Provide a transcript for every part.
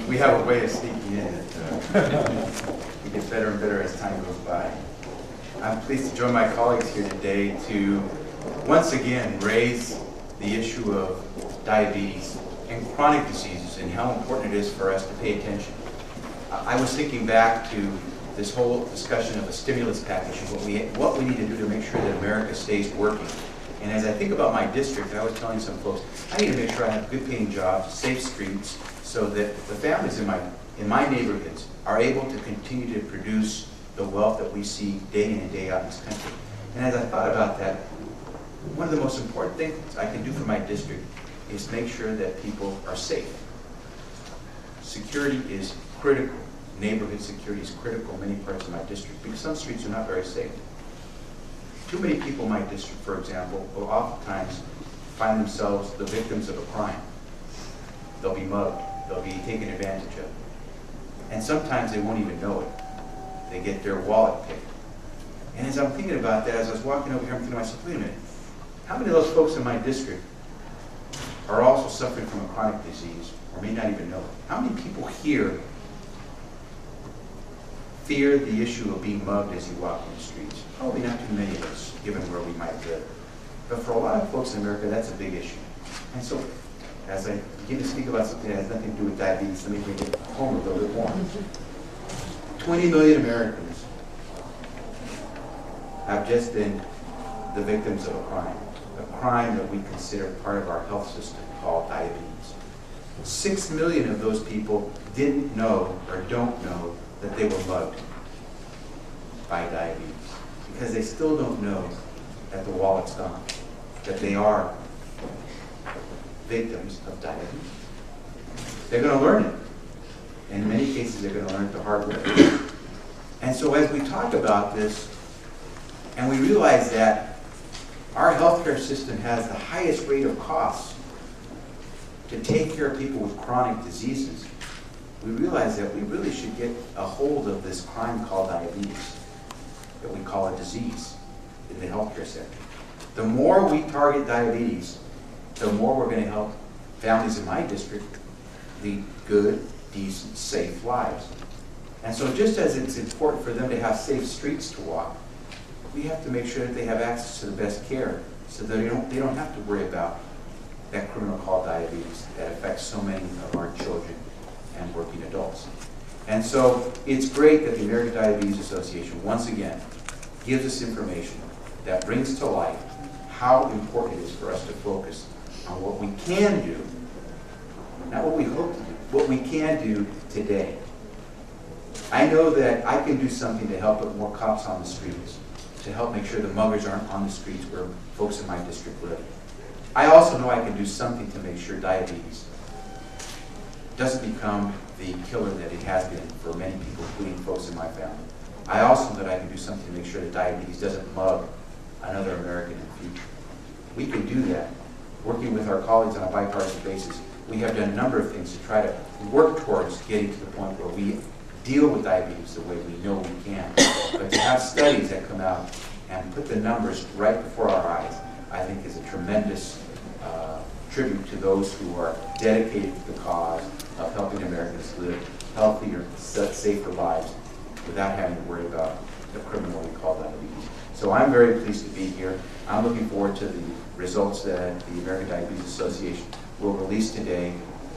We have a way of sneaking in that we get better and better as time goes by. I'm pleased to join my colleagues here today to once again raise the issue of diabetes and chronic diseases and how important it is for us to pay attention. I was thinking back to this whole discussion of a stimulus package and what we need to do to make sure that America stays working. And as I think about my district, I was telling some folks, I need to make sure I have good paying jobs, safe streets, so that the families in my neighborhoods are able to continue to produce the wealth that we see day in and day out in this country. And as I thought about that, one of the most important things I can do for my district is make sure that people are safe. Security is critical. Neighborhood security is critical in many parts of my district because some streets are not very safe. Too many people in my district, for example, will oftentimes find themselves the victims of a crime. They'll be mugged. They'll be taken advantage of. And sometimes they won't even know it. They get their wallet picked. And as I'm thinking about that, as I was walking over here, I'm thinking to myself, wait a minute, how many of those folks in my district are also suffering from a chronic disease or may not even know it? How many people here fear the issue of being mugged as you walk in the streets? Probably not too many of us, given where we might live. But for a lot of folks in America, that's a big issue. And so, as I begin to speak about something that has nothing to do with diabetes, let me bring it home a little bit more. 20 million Americans have just been the victims of a crime that we consider part of our health system called diabetes. 6 million of those people didn't know or don't know that they were mugged by diabetes because they still don't know that the wallet's gone, that they are victims of diabetes. They're going to learn it. In many cases, they're going to learn it the hard way. And so as we talk about this, and we realize that our healthcare system has the highest rate of costs to take care of people with chronic diseases, we realize that we really should get a hold of this crime called diabetes, that we call a disease in the healthcare sector. The more we target diabetes, the more we're going to help families in my district lead good, decent, safe lives. And so just as it's important for them to have safe streets to walk, we have to make sure that they have access to the best care so that they don't have to worry about that criminal called diabetes that affects so many of our children and working adults. And so it's great that the American Diabetes Association once again gives us information that brings to light how important it is for us to focus on what we can do, not what we hope to do, what we can do today. I know that I can do something to help put more cops on the streets, to help make sure the muggers aren't on the streets where folks in my district live. I also know I can do something to make sure diabetes doesn't become the killer that it has been for many people, including folks in my family. I also know that I can do something to make sure that diabetes doesn't mug another American in the future. We can do that. Working with our colleagues on a bipartisan basis, we have done a number of things to try to work towards getting to the point where we deal with diabetes the way we know we can. But to have studies that come out and put the numbers right before our eyes, I think is a tremendous tribute to those who are dedicated to the cause of helping Americans live healthier, safer lives without having to worry about the criminal we call diabetes. So I'm very pleased to be here. I'm looking forward to the results that the American Diabetes Association will release today,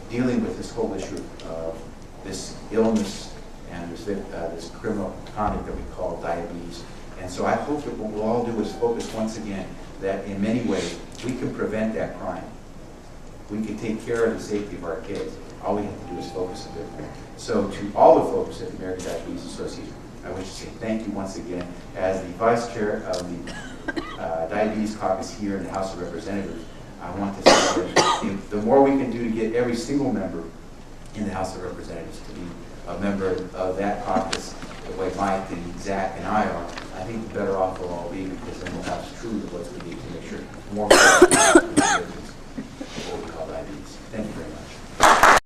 dealing with this whole issue of this illness and this criminal conduct that we call diabetes. And so I hope that what we'll all do is focus once again that in many ways we can prevent that crime. We can take care of the safety of our kids. All we have to do is focus a bit more. So to all the folks at the American Diabetes Association, I wish to say thank you once again. As the Vice Chair of the Diabetes Caucus here in the House of Representatives, I want to say that the more we can do to get every single member in the House of Representatives to be a member of that caucus, the way Mike and Zach and I are, I think the better off we'll all be, because then we'll have truly what we need to make sure more people